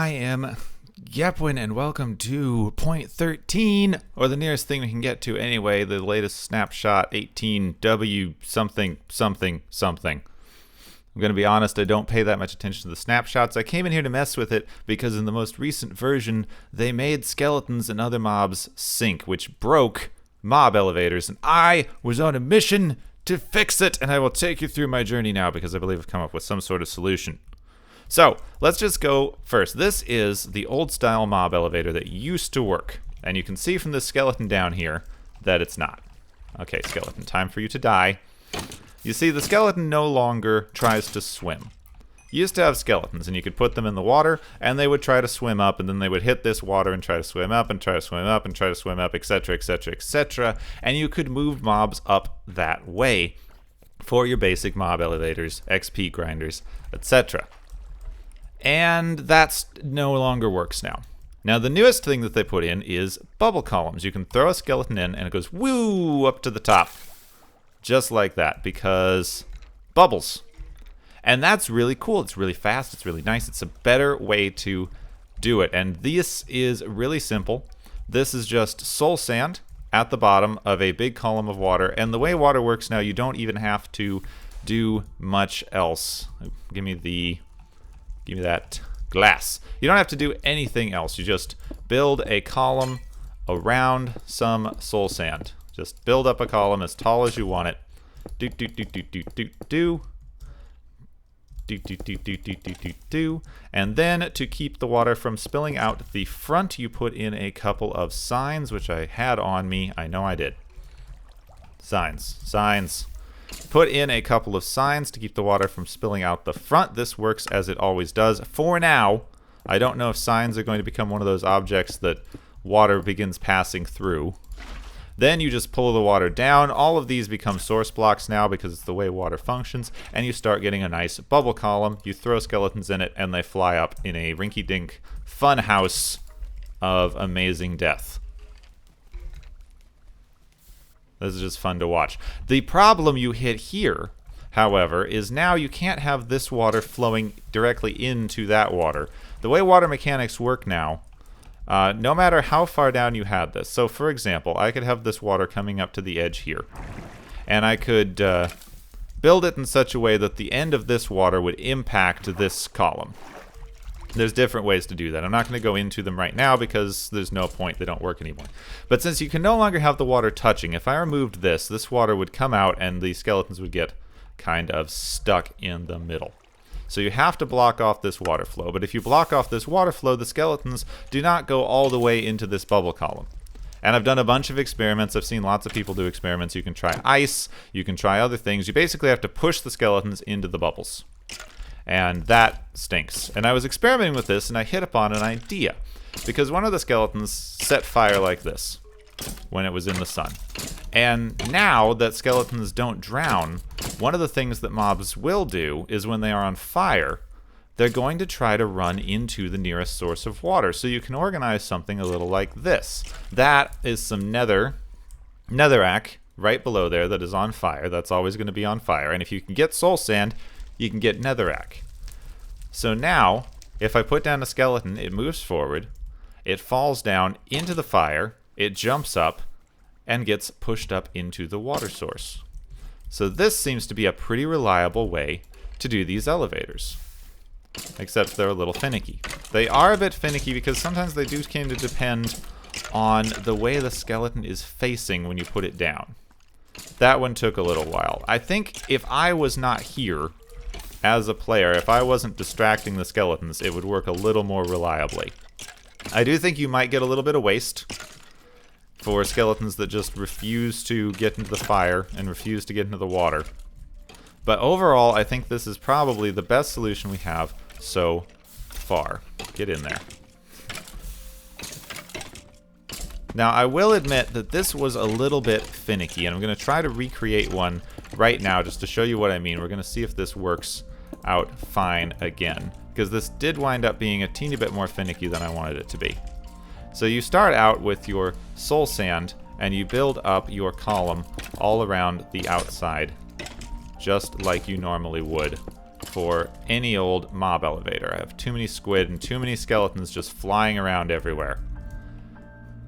I am Gepwin, and welcome to point 13, or the nearest thing we can get to anyway, the latest snapshot 18W something something something. I'm going to be honest, I don't pay that much attention to the snapshots. I came in here to mess with it because in the most recent version, they made skeletons and other mobs sink, which broke mob elevators, and I was on a mission to fix it, and I will take you through my journey now because I believe I've come up with some sort of solution. So, let's just go first. This is the old-style mob elevator that used to work, and you can see from this skeleton down here that it's not. Okay, skeleton, time for you to die. You see, the skeleton no longer tries to swim. You used to have skeletons, and you could put them in the water, and they would try to swim up, and then they would hit this water and try to swim up, and try to swim up, and try to swim up, etc., etc., etc., and you could move mobs up that way for your basic mob elevators, XP grinders, etc. And that no longer works now. Now, the newest thing that they put in is bubble columns. You can throw a skeleton in, and it goes woo up to the top. Just like that, because bubbles. And that's really cool. It's really fast. It's really nice. It's a better way to do it. And this is really simple. This is just soul sand at the bottom of a big column of water. And the way water works now, you don't even have to do much else. Give me that glass. You don't have to do anything else. You just build a column around some soul sand. Just build up a column as tall as you want it. Do do do do do do do. Do do do do do do do do. And then to keep the water from spilling out the front, you put in a couple of signs, which I had on me. I know I did. Signs. Put in a couple of signs to keep the water from spilling out the front. This works as it always does. For now, I don't know if signs are going to become one of those objects that water begins passing through. Then you just pull the water down. All of these become source blocks now because it's the way water functions, and you start getting a nice bubble column. You throw skeletons in it, and they fly up in a rinky-dink fun house of amazing death. This is just fun to watch. The problem you hit here, however, is now you can't have this water flowing directly into that water. The way water mechanics work now, no matter how far down you had this. So, for example, I could have this water coming up to the edge here. And I could build it in such a way that the end of this water would impact this column. There's different ways to do that. I'm not going to go into them right now because there's no point. They don't work anymore. But since you can no longer have the water touching, if I removed this water would come out and the skeletons would get kind of stuck in the middle. So you have to block off this water flow. But if you block off this water flow, the skeletons do not go all the way into this bubble column. And I've done a bunch of experiments. I've seen lots of people do experiments. You can try ice. You can try other things. You basically have to push the skeletons into the bubbles. And that stinks. And I was experimenting with this, and I hit upon an idea. Because one of the skeletons set fire like this when it was in the sun. And now that skeletons don't drown, one of the things that mobs will do is when they are on fire, they're going to try to run into the nearest source of water. So you can organize something a little like this. That is some netherrack right below there that is on fire. That's always going to be on fire. And if you can get soul sand, you can get netherrack. So now, if I put down a skeleton, it moves forward, it falls down into the fire, it jumps up, and gets pushed up into the water source. So this seems to be a pretty reliable way to do these elevators. Except they're a little finicky. They are a bit finicky because sometimes they do kind of depend on the way the skeleton is facing when you put it down. That one took a little while. I think if I was not here as a player, if I wasn't distracting the skeletons, it would work a little more reliably. I do think you might get a little bit of waste for skeletons that just refuse to get into the fire and refuse to get into the water. But overall, I think this is probably the best solution we have so far. Get in there. Now, I will admit that this was a little bit finicky, and I'm going to try to recreate one right now just to show you what I mean. We're going to see if this works out fine again, because this did wind up being a teeny bit more finicky than I wanted it to be. So you start out with your soul sand, and you build up your column all around the outside, just like you normally would for any old mob elevator. I have too many squid and too many skeletons just flying around everywhere.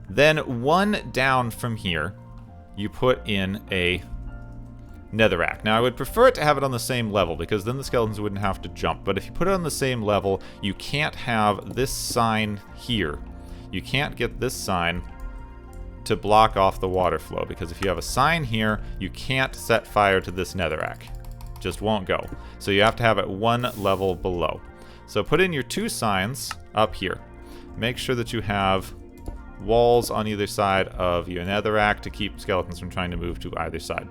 Then one down from here, you put in a netherrack. Now I would prefer it to have it on the same level because then the skeletons wouldn't have to jump. But if you put it on the same level, you can't have this sign here. You can't get this sign to block off the water flow, because if you have a sign here, you can't set fire to this netherrack. Just won't go. So you have to have it one level below. So put in your 2 signs up here. Make sure that you have walls on either side of your netherrack to keep skeletons from trying to move to either side.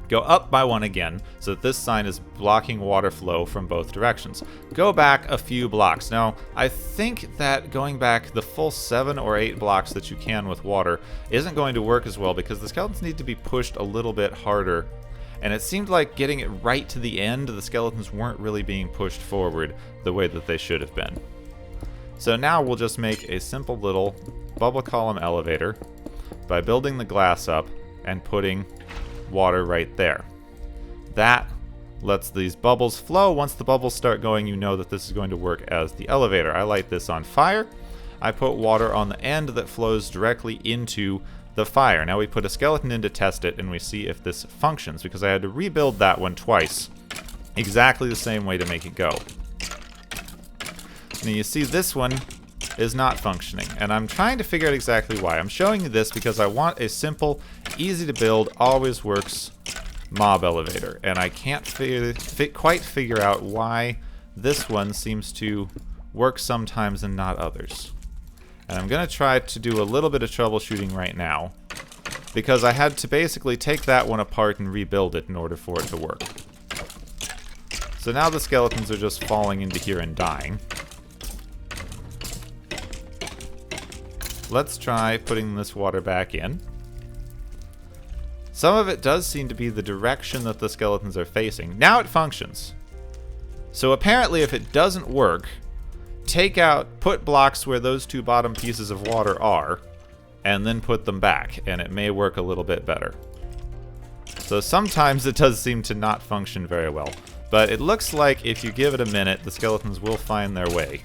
Go up by 1 again, so that this sign is blocking water flow from both directions. Go back a few blocks. Now, I think that going back the full 7 or 8 blocks that you can with water isn't going to work as well, because the skeletons need to be pushed a little bit harder. And it seemed like getting it right to the end, the skeletons weren't really being pushed forward the way that they should have been. So now we'll just make a simple little bubble column elevator by building the glass up and putting water right there. That lets these bubbles flow. Once the bubbles start going, you know that this is going to work as the elevator. I light this on fire. I put water on the end that flows directly into the fire. Now we put a skeleton in to test it, and we see if this functions, because I had to rebuild that one twice. Exactly the same way to make it go. Now you see this one is not functioning, and I'm trying to figure out exactly why. I'm showing you this because I want a simple, easy to build, always works mob elevator, and I can't quite figure out why this one seems to work sometimes and not others. And I'm going to try to do a little bit of troubleshooting right now, because I had to basically take that one apart and rebuild it in order for it to work. So now the skeletons are just falling into here and dying. Let's try putting this water back in. Some of it does seem to be the direction that the skeletons are facing. Now it functions. So apparently if it doesn't work, put blocks where those 2 bottom pieces of water are, and then put them back, and it may work a little bit better. So sometimes it does seem to not function very well. But it looks like if you give it a minute, the skeletons will find their way.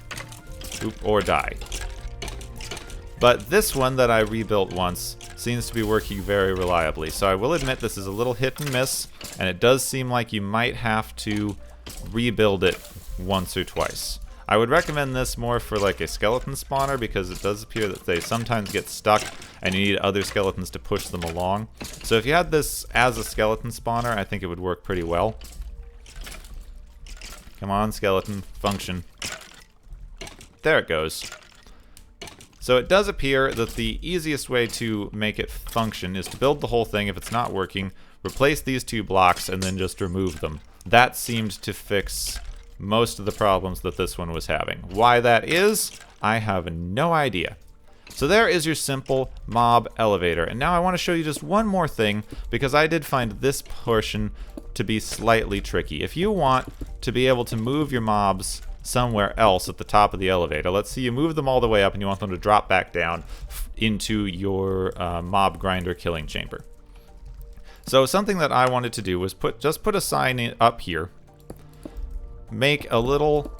Or die. But this one that I rebuilt once seems to be working very reliably. So I will admit this is a little hit and miss, and it does seem like you might have to rebuild it once or twice. I would recommend this more for like a skeleton spawner, because it does appear that they sometimes get stuck and you need other skeletons to push them along. So if you had this as a skeleton spawner, I think it would work pretty well. Come on, skeleton, function. There it goes. So it does appear that the easiest way to make it function is to build the whole thing. If it's not working, replace these 2 blocks and then just remove them. That seemed to fix most of the problems that this one was having. Why that is, I have no idea. So there is your simple mob elevator. And now I want to show you just one more thing, because I did find this portion to be slightly tricky. If you want to be able to move your mobs somewhere else at the top of the elevator, let's say you move them all the way up and you want them to drop back down into your mob grinder killing chamber. So something that I wanted to do was just put a sign up here, make a little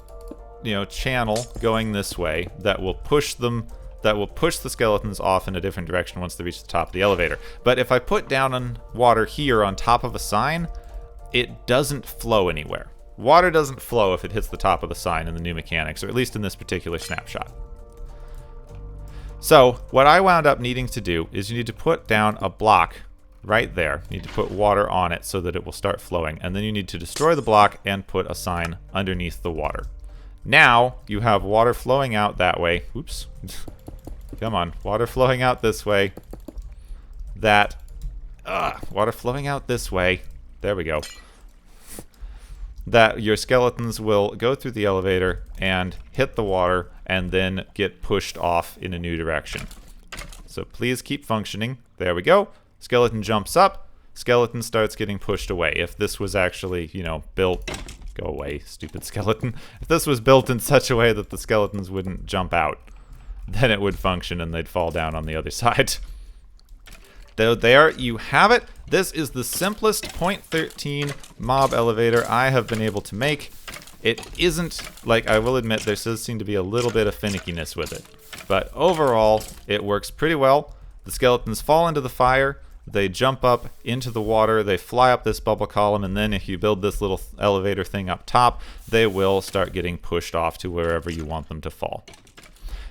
channel going this way that will push the skeletons off in a different direction once they reach the top of the elevator. But if I put down water here on top of a sign, it doesn't flow anywhere. Water doesn't flow if it hits the top of the sign in the new mechanics, or at least in this particular snapshot. So what I wound up needing to do is you need to put down a block right there. You need to put water on it so that it will start flowing, and then you need to destroy the block and put a sign underneath the water. Now you have water flowing out that way. Oops. Come on, water flowing out this way. Water flowing out this way. There we go. That your skeletons will go through the elevator and hit the water and then get pushed off in a new direction. So please keep functioning. There we go. Skeleton jumps up. Skeleton starts getting pushed away. If this was actually, built... Go away, stupid skeleton. If this was built in such a way that the skeletons wouldn't jump out, then it would function and they'd fall down on the other side. There you have it. This is the simplest point 13 mob elevator I have been able to make. It isn't, like, I will admit, there does seem to be a little bit of finickiness with it. But overall, it works pretty well. The skeletons fall into the fire, they jump up into the water, they fly up this bubble column, and then if you build this little elevator thing up top, they will start getting pushed off to wherever you want them to fall.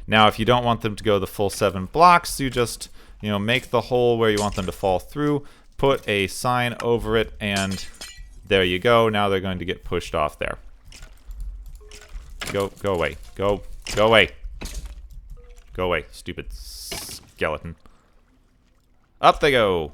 Now, if you don't want them to go the full 7 blocks, you just, make the hole where you want them to fall through, put a sign over it, and there you go. Now they're going to get pushed off there. Go away. Go away. Go away, stupid skeleton. Up they go.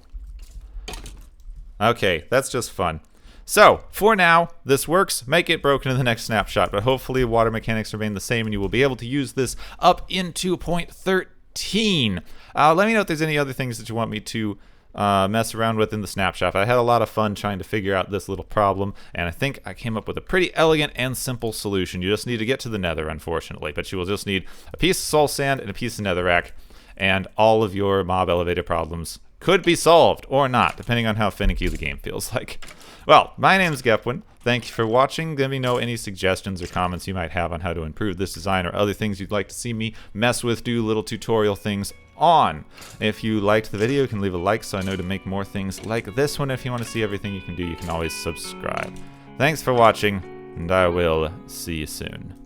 Okay, that's just fun. So, for now, this works. Make it broken in the next snapshot, but hopefully water mechanics remain the same and you will be able to use this up into point 13. Let me know if there's any other things that you want me to mess around with in the snapshot. I had a lot of fun trying to figure out this little problem, and I think I came up with a pretty elegant and simple solution. You just need to get to the nether, unfortunately, but you will just need a piece of soul sand and a piece of netherrack, and all of your mob elevator problems could be solved, or not, depending on how finicky the game feels like. Well, my name is Gepwin. Thank you for watching. Let me know any suggestions or comments you might have on how to improve this design or other things you'd like to see me mess with, do little tutorial things on. If you liked the video, you can leave a like so I know to make more things like this one. If you want to see everything you can do, you can always subscribe. Thanks for watching, and I will see you soon.